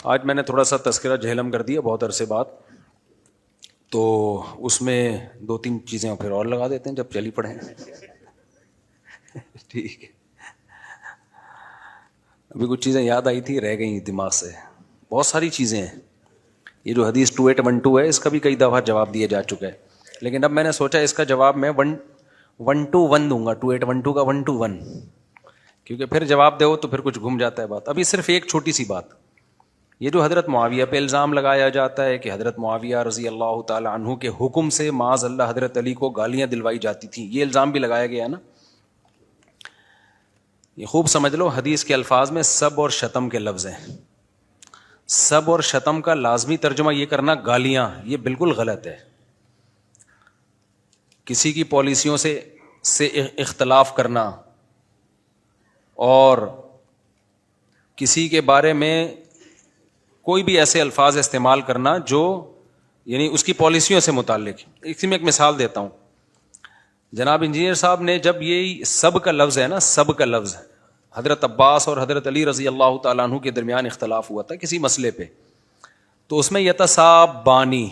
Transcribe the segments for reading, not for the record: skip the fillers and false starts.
آج میں نے تھوڑا سا تذکرہ جہلم کر دیا بہت عرصے بعد، تو اس میں 2-3 چیزیں پھر اور لگا دیتے ہیں جب چلی پڑیں. ٹھیک ہے، ابھی کچھ چیزیں یاد آئی تھی رہ گئی دماغ سے، بہت ساری چیزیں ہیں. یہ جو حدیث 2812 ہے اس کا بھی کئی دفعہ جواب دیا جا چکا ہے، لیکن اب میں نے سوچا اس کا جواب میں 1-1 دوں گا، 2812 کا 1-1، کیونکہ پھر جواب دو تو پھر کچھ گھوم جاتا ہے بات. ابھی صرف ایک چھوٹی سی بات، یہ جو حضرت معاویہ پہ الزام لگایا جاتا ہے کہ حضرت معاویہ رضی اللہ تعالی عنہ کے حکم سے معاذ اللہ حضرت علی کو گالیاں دلوائی جاتی تھیں، یہ الزام بھی لگایا گیا نا. یہ خوب سمجھ لو، حدیث کے الفاظ میں سب اور شتم کے لفظ ہیں. سب اور شتم کا لازمی ترجمہ یہ کرنا گالیاں، یہ بالکل غلط ہے. کسی کی پالیسیوں سے اختلاف کرنا اور کسی کے بارے میں کوئی بھی ایسے الفاظ استعمال کرنا جو یعنی اس کی پالیسیوں سے متعلق. اسی میں ایک مثال دیتا ہوں. جناب انجینئر صاحب نے جب یہ سب کا لفظ ہے نا، سب کا لفظ، حضرت عباس اور حضرت علی رضی اللہ تعالیٰ عنہ کے درمیان اختلاف ہوا تھا کسی مسئلے پہ، تو اس میں یتصابانی،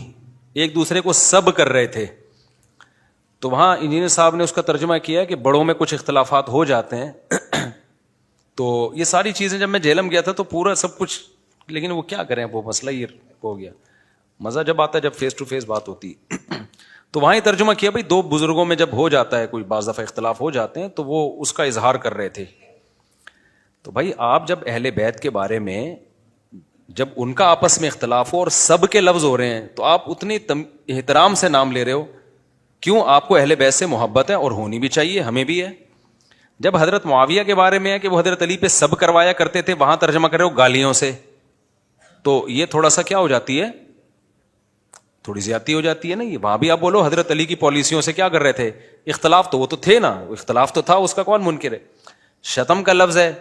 ایک دوسرے کو سب کر رہے تھے. تو وہاں انجینئر صاحب نے اس کا ترجمہ کیا کہ بڑوں میں کچھ اختلافات ہو جاتے ہیں. تو یہ ساری چیزیں جب میں جہلم گیا تھا تو پورا سب کچھ، لیکن وہ کیا کریں، وہ مسئلہ یہ ہو گیا. مزہ جب آتا ہے جب فیس ٹو فیس بات ہوتی. تو وہاں ہی ترجمہ کیا بھائی، دو بزرگوں میں جب ہو جاتا ہے کوئی بعض دفعہ اختلاف ہو جاتے ہیں تو وہ اس کا اظہار کر رہے تھے. تو بھائی آپ جب اہل بیت کے بارے میں جب ان کا آپس میں اختلاف ہو اور سب کے لفظ ہو رہے ہیں تو آپ اتنے احترام سے نام لے رہے ہو. کیوں؟ آپ کو اہل بیت سے محبت ہے اور ہونی بھی چاہیے، ہمیں بھی ہے. جب حضرت معاویہ کے بارے میں ہے کہ وہ حضرت علی پہ سب کروایا کرتے تھے، وہاں ترجمہ کر رہے ہو گالیوں سے، تو یہ تھوڑا سا کیا ہو جاتی ہے، تھوڑی زیادتی ہو جاتی ہے نا. یہ وہاں بھی آپ بولو حضرت علی کی پالیسیوں سے کیا کر رہے تھے، اختلاف تو وہ تو تھے نا، اختلاف تو تھا، اس کا کون منکر ہے. شتم کا لفظ ہے،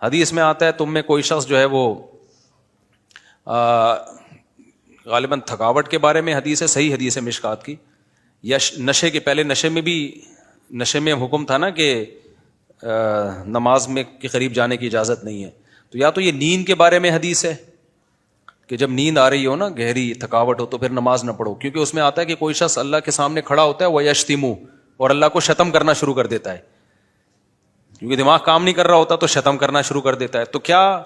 حدیث میں آتا ہے تم میں کوئی شخص جو ہے وہ غالباً تھکاوٹ کے بارے میں حدیث ہے، صحیح حدیث ہے مشکات کی، یا نشے کے پہلے، نشے میں حکم تھا نا کہ نماز میں کے قریب جانے کی اجازت نہیں ہے. تو یا تو یہ نیند کے بارے میں حدیث ہے کہ جب نیند آ رہی ہو نا، گہری تھکاوٹ ہو، تو پھر نماز نہ پڑھو، کیونکہ اس میں آتا ہے کہ کوئی شخص اللہ کے سامنے کھڑا ہوتا ہے وہ یشتمو، اور اللہ کو شتم کرنا شروع کر دیتا ہے، کیونکہ دماغ کام نہیں کر رہا ہوتا تو شتم کرنا شروع کر دیتا ہے. تو کیا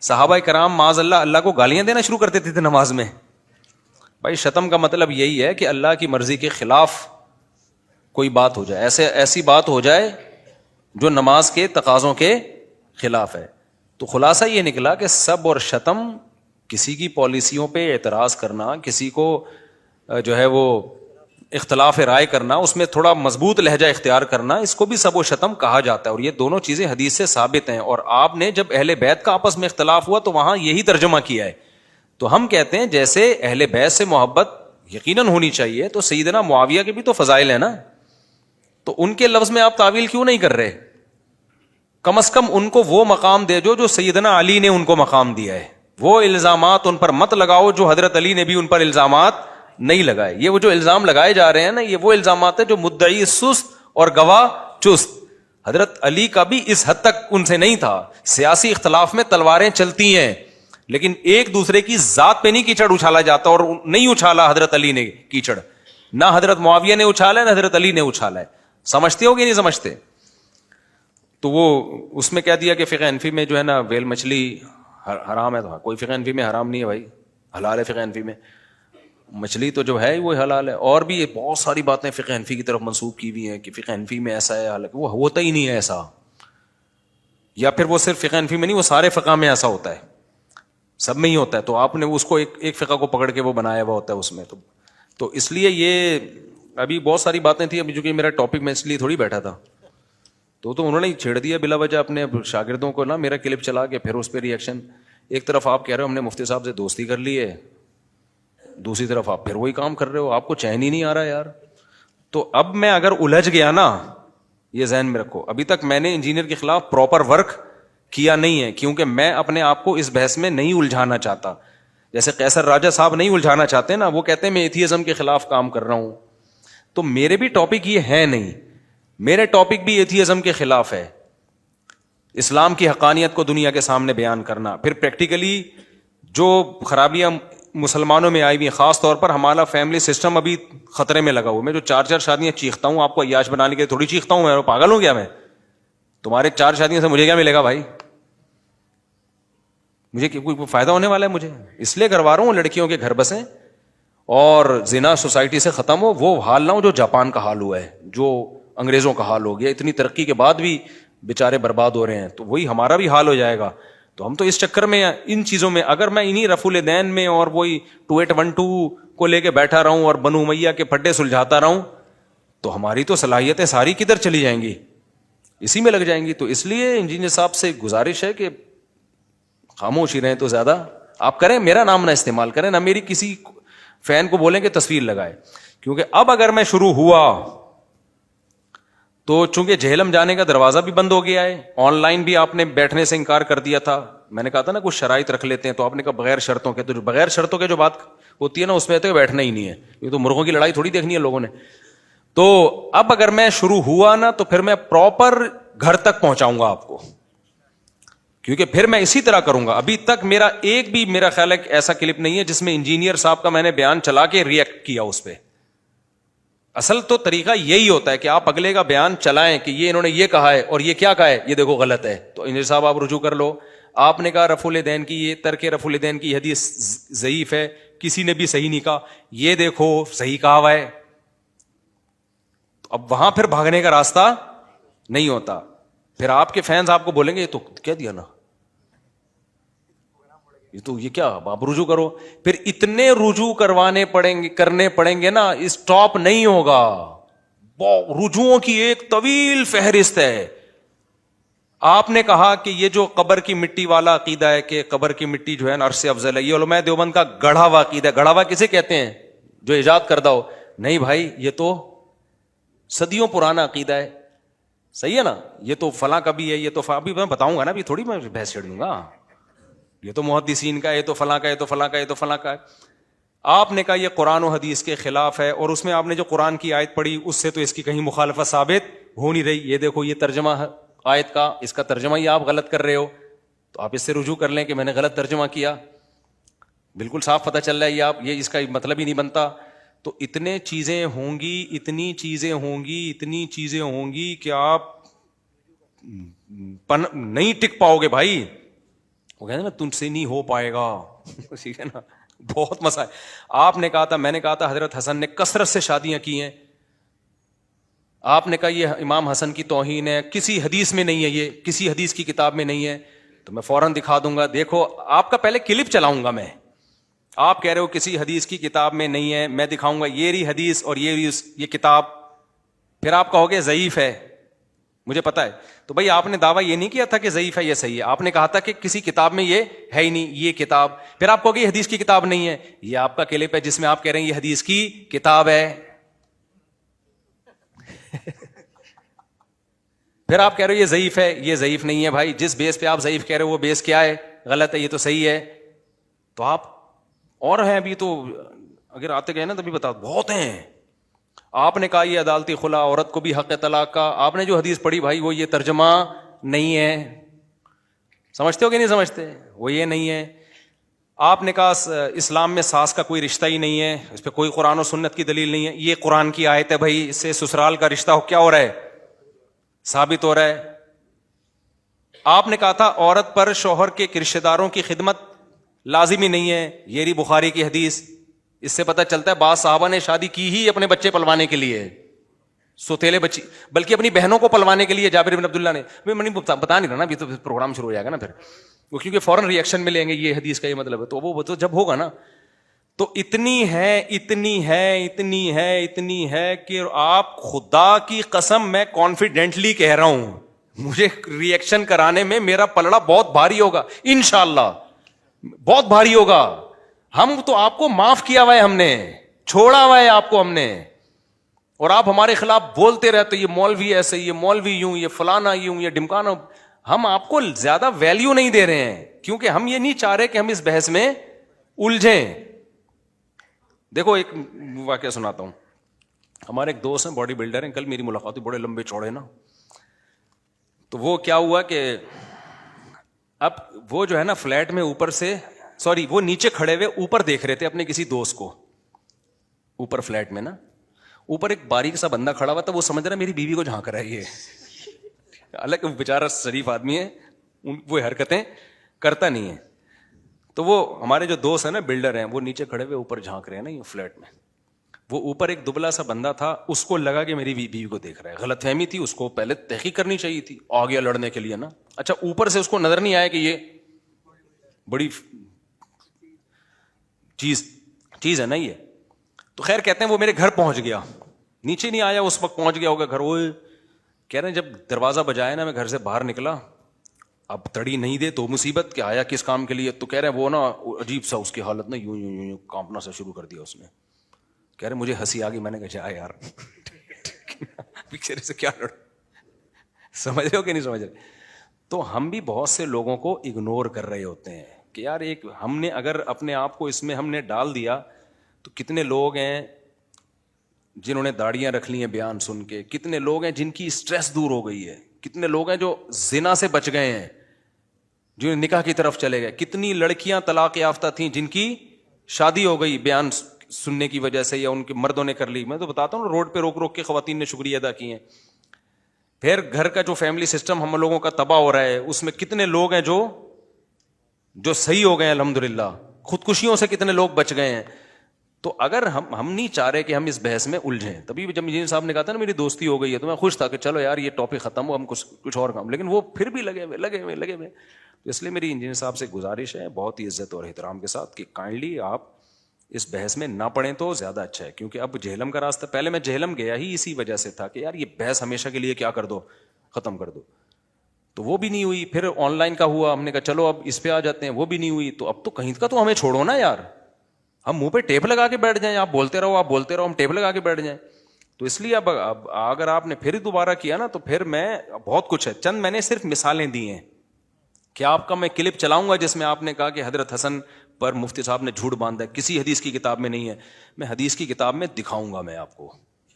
صحابہ کرام معاذ اللہ کو گالیاں دینا شروع کر دیتے تھے نماز میں؟ بھائی شتم کا مطلب یہی ہے کہ اللہ کی مرضی کے خلاف کوئی بات ہو جائے، ایسی بات ہو جائے جو نماز کے تقاضوں کے خلاف ہے. تو خلاصہ یہ نکلا کہ سب اور شتم، کسی کی پالیسیوں پہ اعتراض کرنا، کسی کو جو ہے وہ اختلاف رائے کرنا، اس میں تھوڑا مضبوط لہجہ اختیار کرنا، اس کو بھی سب و شتم کہا جاتا ہے. اور یہ دونوں چیزیں حدیث سے ثابت ہیں. اور آپ نے جب اہل بیت کا آپس میں اختلاف ہوا تو وہاں یہی ترجمہ کیا ہے. تو ہم کہتے ہیں جیسے اہل بیت سے محبت یقیناً ہونی چاہیے، تو سیدنا معاویہ کے بھی تو فضائل ہیں نا، تو ان کے لفظ میں آپ تعویل کیوں نہیں کر رہے؟ کم از کم ان کو وہ مقام دے جو سیدنا علی نے ان کو مقام دیا ہے. وہ الزامات ان پر مت لگاؤ جو حضرت علی نے بھی ان پر الزامات نہیں لگائے. یہ وہ جو الزام لگائے جا رہے ہیں نا، یہ وہ الزامات ہیں جو مدعی سست اور گواہ چست. حضرت علی کا بھی اس حد تک ان سے نہیں تھا. سیاسی اختلاف میں تلواریں چلتی ہیں، لیکن ایک دوسرے کی ذات پہ نہیں کیچڑ اچھالا جاتا، اور نہیں اچھالا حضرت علی نے کیچڑ، نہ حضرت معاویہ نے اچھالا ہے، نہ حضرت علی نے اچھالا ہے. سمجھتے ہو کہ نہیں سمجھتے؟ تو وہ اس میں کہہ دیا کہ فقہ حنفی میں جو ہے نا ویل مچھلی حرام ہے. تو کوئی فقہ حنفی میں حرام نہیں ہے بھائی، حلال ہے فقہ حنفی میں. مچھلی تو جو ہے وہ حلال ہے. اور بھی بہت ساری باتیں فقہ حنفی کی طرف منسوب کی ہوئی ہیں کہ فقہ حنفی میں ایسا ہے، حالانکہ وہ ہوتا ہی نہیں ہے ایسا. یا پھر وہ صرف فقہ حنفی میں نہیں، وہ سارے فقہ میں ایسا ہوتا ہے، سب میں ہی ہوتا ہے. تو آپ نے اس کو ایک فقہ کو پکڑ کے وہ بنایا ہوا ہوتا ہے اس میں. تو اس لیے یہ ابھی بہت ساری باتیں تھیں. ابھی جو کہ میرا ٹاپک میں اس لیے تھوڑی بیٹھا تھا، تو انہوں نے چھیڑ دیا بلا وجہ اپنے شاگردوں کو نا، میرا کلپ چلا کے پھر اس پہ ریئیکشن. ایک طرف آپ کہہ رہے ہو ہم نے مفتی صاحب سے دوستی کر لی ہے، دوسری طرف آپ پھر وہی کام کر رہے ہو، آپ کو چین ہی نہیں آ رہا یار. تو اب میں اگر الجھ گیا نا، یہ ذہن میں رکھو، ابھی تک میں نے انجینئر کے خلاف پراپر ورک کیا نہیں ہے، کیونکہ میں اپنے آپ کو اس بحث میں نہیں الجھانا چاہتا. جیسے قیصر راجہ صاحب نہیں الجھانا چاہتے نا، وہ کہتے ہیں میں ایتھیزم کے خلاف کام کر رہا ہوں. تو میرے بھی ٹاپک یہ ہے نہیں، میرے ٹاپک بھی ایتھیزم کے خلاف ہے، اسلام کی حقانیت کو دنیا کے سامنے بیان کرنا. پھر پریکٹیکلی جو خرابیاں مسلمانوں میں آئی ہوئی ہیں، خاص طور پر ہمارا فیملی سسٹم ابھی خطرے میں لگا ہوا. میں جو 4 شادیاں چیختا ہوں آپ کو عیاش بنانے کے لیے تھوڑی چیختا ہوں، میں پاگل ہوں کیا؟ میں تمہارے 4 شادیوں سے مجھے کیا ملے گا بھائی؟ مجھے کوئی فائدہ ہونے والا ہے؟ مجھے اس لیے کروا رہا ہوں لڑکیوں کے گھر بسیں اور زنا سوسائٹی سے ختم ہو. وہ حال نہ ہو جو جاپان کا حال ہوا ہے، جو انگریزوں کا حال ہو گیا. اتنی ترقی کے بعد بھی بیچارے برباد ہو رہے ہیں، تو وہی ہمارا بھی حال ہو جائے گا. تو ہم تو اس چکر میں ان چیزوں میں، اگر میں انہی رفع الدین میں اور وہی 2812 کو لے کے بیٹھا رہا ہوں اور بنو امیہ کے پھڈے سلجھاتا رہا ہوں، تو ہماری تو صلاحیتیں ساری کدھر چلی جائیں گی؟ اسی میں لگ جائیں گی. تو اس لیے انجینئر صاحب سے گزارش ہے کہ خاموش ہی رہیں تو زیادہ. آپ کریں، میرا نام نہ استعمال کریں، نہ میری کسی فین کو بولیں کہ تصویر لگائے. کیونکہ اب اگر میں شروع ہوا تو چونکہ جہلم جانے کا دروازہ بھی بند ہو گیا ہے، آن لائن بھی آپ نے بیٹھنے سے انکار کر دیا تھا. میں نے کہا تھا نا کچھ شرائط رکھ لیتے ہیں، تو آپ نے کہا بغیر شرطوں کے. تو جو بغیر شرطوں کے جو بات ہوتی ہے نا، اس میں تو بیٹھنا ہی نہیں ہے. یہ تو مرغوں کی لڑائی تھوڑی دیکھنی ہے لوگوں نے. تو اب اگر میں شروع ہوا نا، تو پھر میں پراپر گھر تک پہنچاؤں گا آپ کو، کیونکہ پھر میں اسی طرح کروں گا. ابھی تک میرا ایک بھی میرا خیال ہے ایسا کلپ نہیں ہے جس میں انجینئر صاحب کا میں نے بیان چلا کے ریئیکٹ کیا اس پہ. اصل تو طریقہ یہی ہوتا ہے کہ آپ اگلے کا بیان چلائیں کہ یہ انہوں نے یہ کہا ہے اور یہ کیا کہا ہے، یہ دیکھو غلط ہے. تو انجینئر صاحب آپ رجوع کر لو. آپ نے کہا رفع الدین کی، یہ ترک رفع الدین کی حدیث ضعیف ہے، کسی نے بھی صحیح نہیں کہا، یہ دیکھو صحیح کہا ہوا ہے. اب وہاں پھر بھاگنے کا راستہ نہیں ہوتا. پھر آپ کے فینس آپ کو بولیں گے یہ تو کہہ دیا نا، یہ کیا، آپ رجوع کرو. پھر اتنے رجوع کرنے پڑیں گے نا، اسٹاپ نہیں ہوگا. رجوعوں کی ایک طویل فہرست ہے. آپ نے کہا کہ یہ جو قبر کی مٹی والا عقیدہ ہے کہ قبر کی مٹی جو ہے نا عرش سے افضل ہے، یہ علماء دیوبند کا گڑھا ہوا عقیدہ ہے. گڑھا ہوا کسے کہتے ہیں؟ جو ایجاد کردہ ہو. نہیں بھائی، یہ تو صدیوں پرانا عقیدہ ہے. صحیح ہے نا؟ یہ تو فلاں کا بھی ہے، یہ تو ابھی میں بتاؤں گا نا، ابھی تھوڑی میں بحث چھیڑ دوں گا. یہ تو محدثین کا، یہ تو فلاں کا، یہ تو فلاں کا، یہ تو فلاں کا ہے. آپ نے کہا یہ قرآن و حدیث کے خلاف ہے، اور اس میں آپ نے جو قرآن کی آیت پڑھی اس سے تو اس کی کہیں مخالفت ثابت ہو نہیں رہی. یہ دیکھو یہ ترجمہ آیت کا، اس کا ترجمہ ہی آپ غلط کر رہے ہو. تو آپ اس سے رجوع کر لیں کہ میں نے غلط ترجمہ کیا. بالکل صاف پتہ چل رہا ہے یہ اس کا مطلب ہی نہیں بنتا. تو اتنی چیزیں ہوں گی کہ آپ نہیں ٹک پاؤ گے بھائی. وہ کہتے ہیں نا تم سے نہیں ہو پائے گا. ٹھیک ہے نا؟ بہت مسائل. آپ نے کہا تھا، میں نے کہا تھا حضرت حسن نے کثرت سے شادیاں کی ہیں. آپ نے کہا یہ امام حسن کی توہین ہے، کسی حدیث میں نہیں ہے، یہ کسی حدیث کی کتاب میں نہیں ہے. تو میں فوراً دکھا دوں گا. دیکھو آپ کا پہلے کلپ چلاؤں گا میں. آپ کہہ رہے ہو کسی حدیث کی کتاب میں نہیں ہے، میں دکھاؤں گا یہ رہی حدیث اور یہ کتاب. پھر آپ کہو گے ضعیف ہے، مجھے پتا ہے. تو بھائی آپ نے دعویٰ یہ نہیں کیا تھا کہ ضعیف ہے یہ صحیح ہے، آپ نے کہا تھا کہ کسی کتاب میں یہ ہے ہی نہیں یہ کتاب. پھر آپ کہو گے یہ حدیث کی کتاب نہیں ہے. یہ آپ کا کلپ ہے جس میں آپ کہہ رہے ہیں یہ حدیث کی کتاب ہے. پھر آپ کہہ رہے ہو یہ ضعیف ہے، یہ ضعیف نہیں ہے. بھائی جس بیس پہ آپ ضعیف کہہ رہے ہو وہ بیس کیا ہے؟ غلط ہے. یہ تو صحیح ہے. تو آپ اور ہیں ابھی تو اگر آتے گئے نا تبھی بتا، بہت ہیں. آپ نے کہا یہ عدالتی خلا، عورت کو بھی حق طلاق کا. آپ نے جو حدیث پڑھی بھائی وہ یہ ترجمہ نہیں ہے. سمجھتے ہو کہ نہیں سمجھتے؟ وہ یہ نہیں ہے. آپ نے کہا اسلام میں ساس کا کوئی رشتہ ہی نہیں ہے، اس پہ کوئی قرآن و سنت کی دلیل نہیں ہے. یہ قرآن کی آیت ہے بھائی، اس سے سسرال کا رشتہ کیا ہو رہا ہے؟ ثابت ہو رہا ہے. آپ نے کہا تھا عورت پر شوہر کے رشتہ داروں کی خدمت لازمی نہیں ہے. یہ رہی بخاری کی حدیث. اس سے پتہ چلتا ہے بعض صحابہ نے شادی کی ہی اپنے بچے پلوانے کے لیے، سوتیلے بچی، بلکہ اپنی بہنوں کو پلوانے کے لیے. جابر بن عبداللہ نے، میں بتا نہیں رہا نا، ابھی تو پروگرام شروع ہو جائے گا نا پھر وہ، کیونکہ فوراً ریئیکشن میں لیں گے یہ حدیث کا یہ مطلب ہے. تو وہ تو جب ہوگا نا. تو اتنی ہے کہ آپ خدا کی قسم میں کانفیڈنٹلی کہہ رہا ہوں مجھے ریئیکشن کرانے میں میرا پلڑا بہت بھاری ہوگا انشاءاللہ، بہت بھاری ہوگا. ہم تو آپ کو معاف کیا ہوا ہے، ہم نے چھوڑا ہوا ہے آپ کو ہم نے، اور آپ ہمارے خلاف بولتے رہتے یہ مولوی ایسے، یہ مولوی یوں، یہ فلانا یوں، یہ ڈمکانا. ہم آپ کو زیادہ ویلیو نہیں دے رہے ہیں کیونکہ ہم یہ نہیں چاہ رہے کہ ہم اس بحث میں الجھیں. دیکھو ایک واقعہ سناتا ہوں. ہمارے ایک دوست ہیں باڈی بلڈر ہیں، کل میری ملاقات ہوئی، بڑے لمبے چوڑے نا. تو وہ کیا ہوا کہ اب وہ جو ہے نا فلیٹ میں اوپر سے سوری وہ نیچے کھڑے ہوئے اوپر دیکھ رہے تھے اپنے کسی دوست کو, اوپر فلیٹ میں نا, اوپر ایک باریک سا بندہ کھڑا ہوا تھا, وہ سمجھ رہا میری بیوی کو جھانک رہا ہے یہ. حالانکہ وہ بیچارہ شریف آدمی ہے, وہ حرکتیں کرتا نہیں ہے. تو وہ ہمارے جو دوست ہیں نا بلڈر ہیں, وہ نیچے کھڑے ہوئے اوپر جھانک رہے ہیں نا یہ فلیٹ میں. وہ اوپر ایک دبلا سا بندہ تھا, اس کو لگا کہ میری بیوی کو دیکھ رہا ہے. غلط فہمی تھی, اس کو پہلے تحقیق کرنی چاہیے تھی, آ گیا لڑنے کے لیے نا. اچھا اوپر سے اس کو نظر نہیں آیا کہ یہ بڑی چیز ہے نا یہ. تو خیر کہتے ہیں وہ میرے گھر پہنچ گیا, نیچے نہیں آیا اس وقت, پہنچ گیا ہوگا گھر. وہ کہہ رہے ہیں جب دروازہ بجایا نا میں گھر سے باہر نکلا, اب تڑی نہیں دے تو مصیبت کہ آیا کس کام کے لیے. تو کہہ رہے ہیں وہ نا عجیب سا اس کی حالت نا یوں یوں یوں کانپنا سا شروع کر دیا اس نے. کہہ رہے مجھے ہنسی آ گئی, میں نے کہا جا یار پکچر سے کیا لڑ, سمجھ رہے ہو کہ نہیں سمجھ رہے. تو ہم بھی بہت سے لوگوں کو اگنور کر رہے ہوتے ہیں کہ یار ایک ہم نے اگر اپنے آپ کو اس میں ہم نے ڈال دیا تو کتنے لوگ ہیں جنہوں نے داڑیاں رکھ لی ہیں بیان سن کے, کتنے لوگ ہیں جن کی اسٹریس دور ہو گئی ہے, کتنے لوگ ہیں جو زنا سے بچ گئے ہیں, جو نکاح کی طرف چلے گئے, کتنی لڑکیاں طلاق یافتہ تھیں جن کی شادی ہو گئی بیان سننے کی وجہ سے یا ان کے مردوں نے کر لی. میں تو بتاتا ہوں روڈ پہ روک روک کے خواتین نے شکریہ ادا کیے ہیں. پھر گھر کا جو فیملی سسٹم ہم لوگوں کا تباہ ہو رہا ہے, اس میں کتنے لوگ ہیں جو صحیح ہو گئے ہیں الحمدللہ, خودکشیوں سے کتنے لوگ بچ گئے ہیں. تو اگر ہم نہیں چاہ رہے کہ ہم اس بحث میں الجھیں, تبھی جب انجینئر صاحب نے کہا تھا نا میری دوستی ہو گئی ہے, تو میں خوش تھا کہ چلو یار یہ ٹاپک ختم ہو, ہم کچھ اور کام, لیکن وہ پھر بھی لگے ہوئے. تو اس لیے میری انجینئر صاحب سے گزارش ہے بہت ہی عزت اور احترام کے ساتھ کہ کائنڈلی آپ اس بحث میں نہ پڑیں تو زیادہ اچھا ہے. کیونکہ اب جہلم کا راستہ, پہلے میں جہلم گیا ہی اسی وجہ سے تھا کہ یار یہ بحث ہمیشہ کے لیے کیا کر دو, ختم کر دو. تو وہ بھی نہیں ہوئی. پھر آن لائن کا ہوا, ہم نے کہا چلو اب اس پہ آ جاتے ہیں, وہ بھی نہیں ہوئی. تو اب تو کہیں کا تو ہمیں چھوڑو نا یار, ہم منہ پہ ٹیپ لگا کے بیٹھ جائیں, آپ بولتے رہو, ہم ٹیپ لگا کے بیٹھ جائیں. تو اس لیے اب اگر آپ نے پھر دوبارہ کیا نا تو پھر میں بہت کچھ ہے, چند میں نے صرف مثالیں دی ہیں. کیا آپ کا میں کلپ چلاؤں گا جس میں آپ نے کہا کہ حضرت حسن پر مفتی صاحب نے جھوٹ باندھا ہے, کسی حدیث کی کتاب میں نہیں ہے. میں حدیث کی کتاب میں دکھاؤں گا, میں آپ کو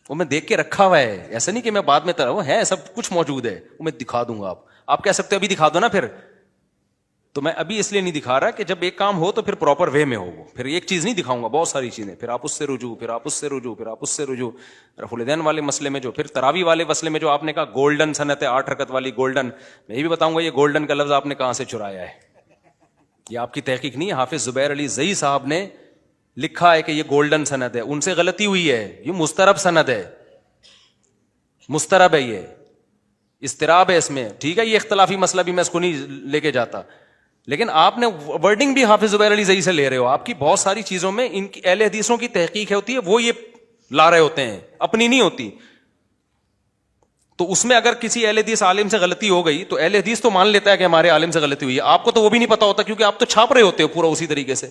وہ میں دیکھ کے رکھا ہوا ہے, ایسا نہیں کہ میں بعد میں وہ ہے سب کچھ موجود ہے, وہ میں دکھا دوں گا. آپ کہہ سکتے ابھی دکھا دو نا, پھر تو میں ابھی اس لیے نہیں دکھا رہا کہ جب ایک کام ہو تو پھر پراپر وے میں ہو. پھر ایک چیز نہیں دکھاؤں گا, بہت ساری چیزیں, پھر آپ اس سے رجوع, پھر آپ اس سے رجوع, پھر آپ اس سے رجوع. رفع الیدین والے مسئلے میں جو, پھر تراویح والے مسئلے میں جو آپ نے کہا گولڈن سنت ہے 8 رکعت والی گولڈن, میں یہ بھی بتاؤں گا یہ گولڈن کا لفظ آپ نے کہاں سے چرایا ہے. یہ آپ کی تحقیق نہیں ہے, حافظ زبیر علی زئی صاحب نے لکھا ہے کہ یہ گولڈن سند ہے, ان سے غلطی ہوئی ہے, یہ مسترب سند ہے, مسترب ہے, یہ استراب ہے اس میں. ٹھیک ہے یہ اختلافی مسئلہ بھی میں اس کو نہیں لے کے جاتا, لیکن آپ نے ورڈنگ بھی حافظ زبیر علی زئی سے لے رہے ہو. آپ کی بہت ساری چیزوں میں ان کی اہل حدیثوں کی تحقیق ہوتی ہے, وہ یہ لا رہے ہوتے ہیں, اپنی نہیں ہوتی. تو اس میں اگر کسی اہل حدیث عالم سے غلطی ہو گئی تو اہل حدیث تو مان لیتا ہے کہ ہمارے عالم سے غلطی ہوئی ہے, آپ کو تو وہ بھی نہیں پتا ہوتا کیونکہ آپ تو چھاپ رہے ہوتے ہو پورا اسی طریقے سے.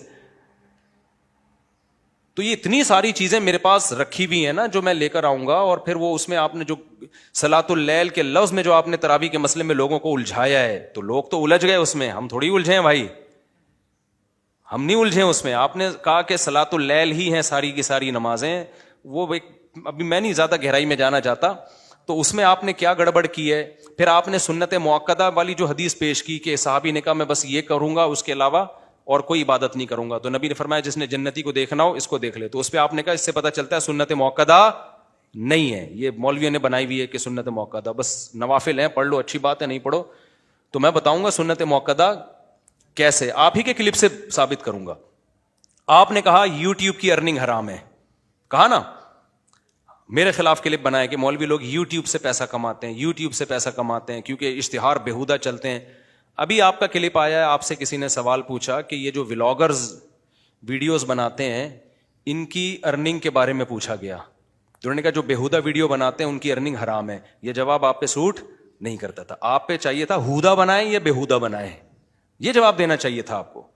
تو یہ اتنی ساری چیزیں میرے پاس رکھی ہوئی ہیں نا جو میں لے کر آؤں گا. اور پھر وہ اس میں آپ نے جو صلاۃ اللیل کے لفظ میں جو آپ نے تراویح کے مسئلے میں لوگوں کو الجھایا ہے, تو لوگ تو الجھ گئے اس میں, ہم تھوڑی الجھے ہیں بھائی, ہم نہیں الجھے اس میں. آپ نے کہا کہ صلاۃ اللیل ہی ہیں ساری کی ساری نمازیں, وہ ابھی میں نہیں زیادہ گہرائی میں جانا چاہتا. تو اس میں آپ نے کیا گڑبڑ کی ہے. پھر آپ نے سنت مؤکدہ والی جو حدیث پیش کی کہ صحابی نے کہا میں بس یہ کروں گا, اس کے علاوہ اور کوئی عبادت نہیں کروں گا. تو نبی نے فرمایا جس نے جنتی کو دیکھنا ہو اس کو دیکھ لے. تو اس پہ آپ نے کہا اس سے پتہ چلتا ہے سنت مؤکدہ نہیں ہے, یہ مولویوں نے بنائی ہوئی ہے کہ سنت مؤکدہ بس نوافل ہیں, پڑھ لو اچھی بات ہے, نہیں پڑھو. تو میں بتاؤں گا سنت مؤکدہ کیسے, آپ ہی کے کلپ سے ثابت کروں گا. آپ نے کہا یوٹیوب کی ارننگ حرام ہے, کہا نا, میرے خلاف کلپ بنائے کہ مولوی لوگ یوٹیوب سے پیسہ کماتے ہیں, یوٹیوب سے پیسہ کماتے ہیں کیونکہ اشتہار بےہودہ چلتے ہیں. ابھی آپ کا کلپ آیا ہے, آپ سے کسی نے سوال پوچھا کہ یہ جو ولاگرز ویڈیوز بناتے ہیں ان کی ارننگ کے بارے میں پوچھا گیا. تو انہوں نے کہا جو بےہودہ ویڈیو بناتے ہیں ان کی ارننگ حرام ہے. یہ جواب آپ پہ سوٹ نہیں کرتا تھا, آپ پہ چاہیے تھا ہودہ بنائیں یا بےہودہ بنائیں, یہ جواب دینا چاہیے تھا آپ کو.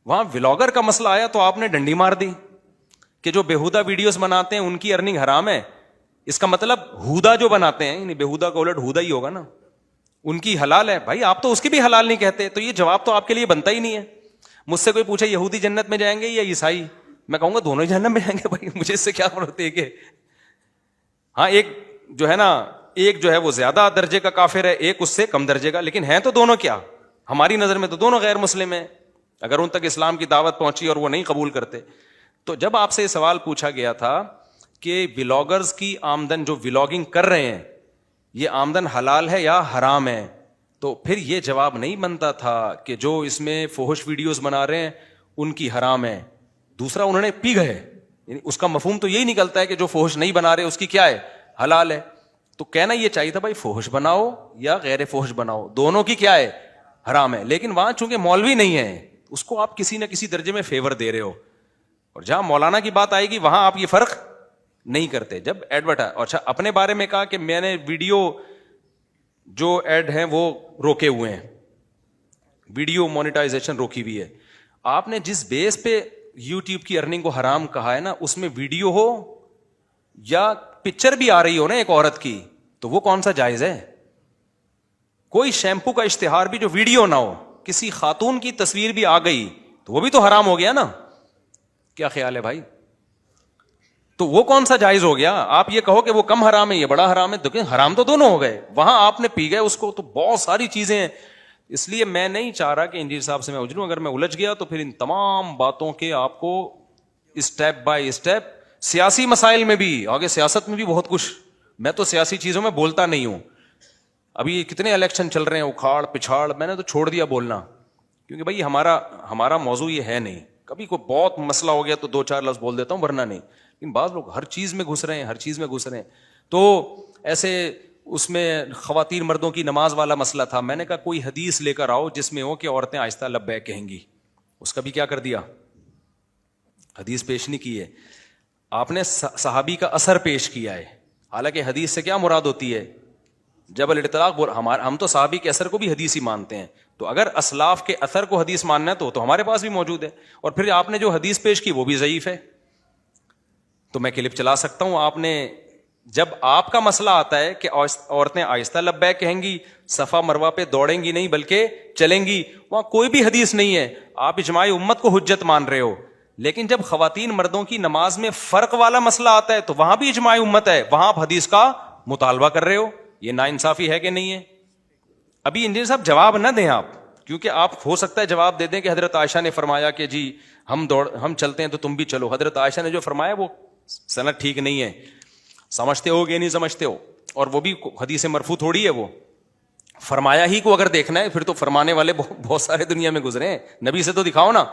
وہاں ولاگر کا مسئلہ آیا تو آپ نے ڈنڈی مار دی کہ جو بےہودہ ویڈیوز بناتے ہیں ان کی ارننگ حرام ہے. اس کا مطلب ہودہ جو بناتے ہیں یعنی بےہودہ کا الٹ ہودہ ہی ہوگا نا, ان کی حلال ہے. بھائی آپ تو اس کی بھی حلال نہیں کہتے, تو یہ جواب تو آپ کے لیے بنتا ہی نہیں ہے. مجھ سے کوئی پوچھے یہودی جنت میں جائیں گے یا عیسائی, میں کہوں گا دونوں ہی جہنم میں جائیں گے. بھائی مجھے اس سے کیا فرق ہے کہ ہاں ایک جو ہے نا, ایک جو ہے وہ زیادہ درجے کا کافر ہے, ایک اس سے کم درجے کا, لیکن ہیں تو دونوں کیا, ہماری نظر میں تو دونوں غیر مسلم ہیں. اگر ان تک اسلام کی دعوت پہنچی اور وہ نہیں قبول کرتے. تو جب آپ سے یہ سوال پوچھا گیا تھا کہ ولاگرز کی آمدن جو ولاگنگ کر رہے ہیں یہ آمدن حلال ہے یا حرام ہے, تو پھر یہ جواب نہیں بنتا تھا کہ جو اس میں فحش ویڈیوز بنا رہے ہیں ان کی حرام ہے, دوسرا انہوں نے پی گئے. یعنی اس کا مفہوم تو یہی نکلتا ہے کہ جو فحش نہیں بنا رہے اس کی کیا ہے, حلال ہے. تو کہنا یہ چاہیے تھا بھائی فحش بناؤ یا غیر فحش بناؤ, دونوں کی کیا ہے, حرام ہے. لیکن وہاں چونکہ مولوی نہیں ہے اس کو آپ کسی نہ کسی درجے میں فیور دے رہے ہو, اور جہاں مولانا کی بات آئے گی وہاں آپ یہ فرق نہیں کرتے. جب اچھا اپنے بارے میں کہا کہ میں نے ویڈیو جو ایڈ ہیں وہ روکے ہوئے ہیں, ویڈیو مونیٹائزیشن روکی ہوئی ہے. آپ نے جس بیس پہ یوٹیوب کی ارننگ کو حرام کہا ہے نا, اس میں ویڈیو ہو یا پکچر بھی آ رہی ہو نا ایک عورت کی, تو وہ کون سا جائز ہے؟ کوئی شیمپو کا اشتہار بھی جو ویڈیو نہ ہو, کسی خاتون کی تصویر بھی آ گئی تو وہ بھی تو حرام ہو گیا نا. کیا خیال ہے بھائی؟ تو وہ کون سا جائز ہو گیا؟ آپ یہ کہو کہ وہ کم حرام ہے یہ بڑا حرام ہے, دیکھیں حرام تو دونوں ہو گئے. وہاں آپ نے پی گئے اس کو, تو بہت ساری چیزیں ہیں. اس لیے میں نہیں چاہ رہا کہ انجینئر صاحب سے میں اجڑوں. اگر میں الجھ گیا تو پھر ان تمام باتوں کے آپ کو اسٹیپ بائی اسٹیپ, سیاسی مسائل میں بھی, آگے سیاست میں بھی بہت کچھ, میں تو سیاسی چیزوں میں بولتا نہیں ہوں. ابھی کتنے الیکشن چل رہے ہیں, اکھاڑ پچھاڑ, میں نے تو چھوڑ دیا بولنا, کیونکہ بھائی ہمارا موضوع یہ ہے نہیں. کبھی کوئی بہت مسئلہ ہو گیا تو 2-4 لفظ بول دیتا ہوں, ورنہ نہیں. لیکن بعض لوگ ہر چیز میں گھس رہے ہیں. تو ایسے اس میں خواتین مردوں کی نماز والا مسئلہ تھا, میں نے کہا کوئی حدیث لے کر آؤ جس میں ہو کہ عورتیں آہستہ لبیک کہیں گی. اس کا بھی کیا کر دیا, حدیث پیش نہیں کی ہے. آپ نے صحابی کا اثر پیش کیا ہے, حالانکہ حدیث سے کیا مراد ہوتی ہے, جب الاطلاق. ہم تو صحابی کے اثر کو بھی حدیث ہی مانتے ہیں, تو اگر اسلاف کے اثر کو حدیث ماننا ہے تو ہمارے پاس بھی موجود ہے. اور پھر آپ نے جو حدیث پیش کی وہ بھی ضعیف ہے. تو میں کلپ چلا سکتا ہوں. آپ نے جب آپ کا مسئلہ آتا ہے کہ عورتیں آہستہ لبیک کہیں گی, صفا مروہ پہ دوڑیں گی نہیں بلکہ چلیں گی, وہاں کوئی بھی حدیث نہیں ہے, آپ اجماع امت کو حجت مان رہے ہو. لیکن جب خواتین مردوں کی نماز میں فرق والا مسئلہ آتا ہے تو وہاں بھی اجماع امت ہے, وہاں آپ حدیث کا مطالبہ کر رہے ہو. یہ ناانصافی ہے کہ نہیں ہے؟ ابھی انجینئر صاحب جواب نہ دیں آپ, کیونکہ آپ ہو سکتا ہے جواب دے دیں کہ حضرت عائشہ نے فرمایا کہ جی ہم چلتے ہیں تو تم بھی چلو. حضرت عائشہ نے جو فرمایا وہ سند ٹھیک نہیں ہے, سمجھتے ہو کہ نہیں سمجھتے ہو, اور وہ بھی حدیث مرفوع تھوڑی ہے. وہ فرمایا ہی کو اگر دیکھنا ہے پھر تو فرمانے والے بہت سارے دنیا میں گزرے ہیں, نبی سے تو دکھاؤ نا.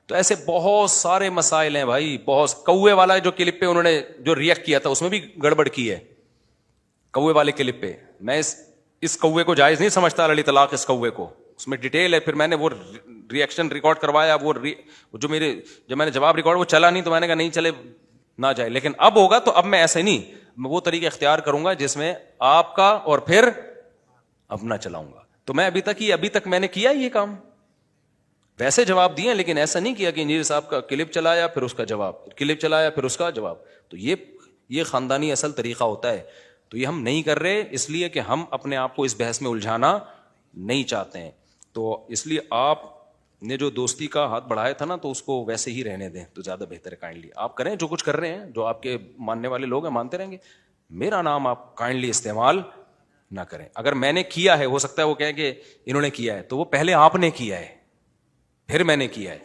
تو ایسے بہت سارے مسائل ہیں بھائی. بہت کوے والا جو کلپ پہ انہوں نے جو ریئیکٹ کیا تھا اس میں بھی گڑبڑ کی ہے. کوے والے کلپ پہ میں اس کوے کو جائز نہیں سمجھتا, علی طلاق اس کوے کو, اس میں ڈیٹیل ہے. پھر میں نے وہ ریئیکشن ریکارڈ کروایا, جب میں نے جواب ریکارڈ وہ چلا نہیں تو میں نے کہا نہیں چلے نہ جائے. لیکن اب ہوگا تو اب میں ایسے نہیں, میں وہ طریقہ اختیار کروں گا جس میں آپ کا اور پھر اپنا چلاؤں گا. تو میں ابھی تک میں نے کیا یہ کام, ویسے جواب دیے, لیکن ایسا نہیں کیا کہ انجینئر صاحب کا کلپ چلایا پھر اس کا جواب, کلپ چلایا پھر اس کا جواب. تو یہ خاندانی اصل طریقہ ہوتا ہے. تو یہ ہم نہیں کر رہے, اس لیے کہ ہم اپنے آپ کو اس بحث میں الجھانا نہیں چاہتے ہیں. تو اس لیے آپ نے جو دوستی کا ہاتھ بڑھایا تھا نا, تو اس کو ویسے ہی رہنے دیں تو زیادہ بہتر ہے. کائنڈلی آپ کریں جو کچھ کر رہے ہیں, جو آپ کے ماننے والے لوگ ہیں مانتے رہیں گے. میرا نام آپ کائنڈلی استعمال نہ کریں. اگر میں نے کیا ہے, ہو سکتا ہے وہ کہیں کہ انہوں نے کیا ہے, تو وہ پہلے آپ نے کیا ہے پھر میں نے کیا ہے.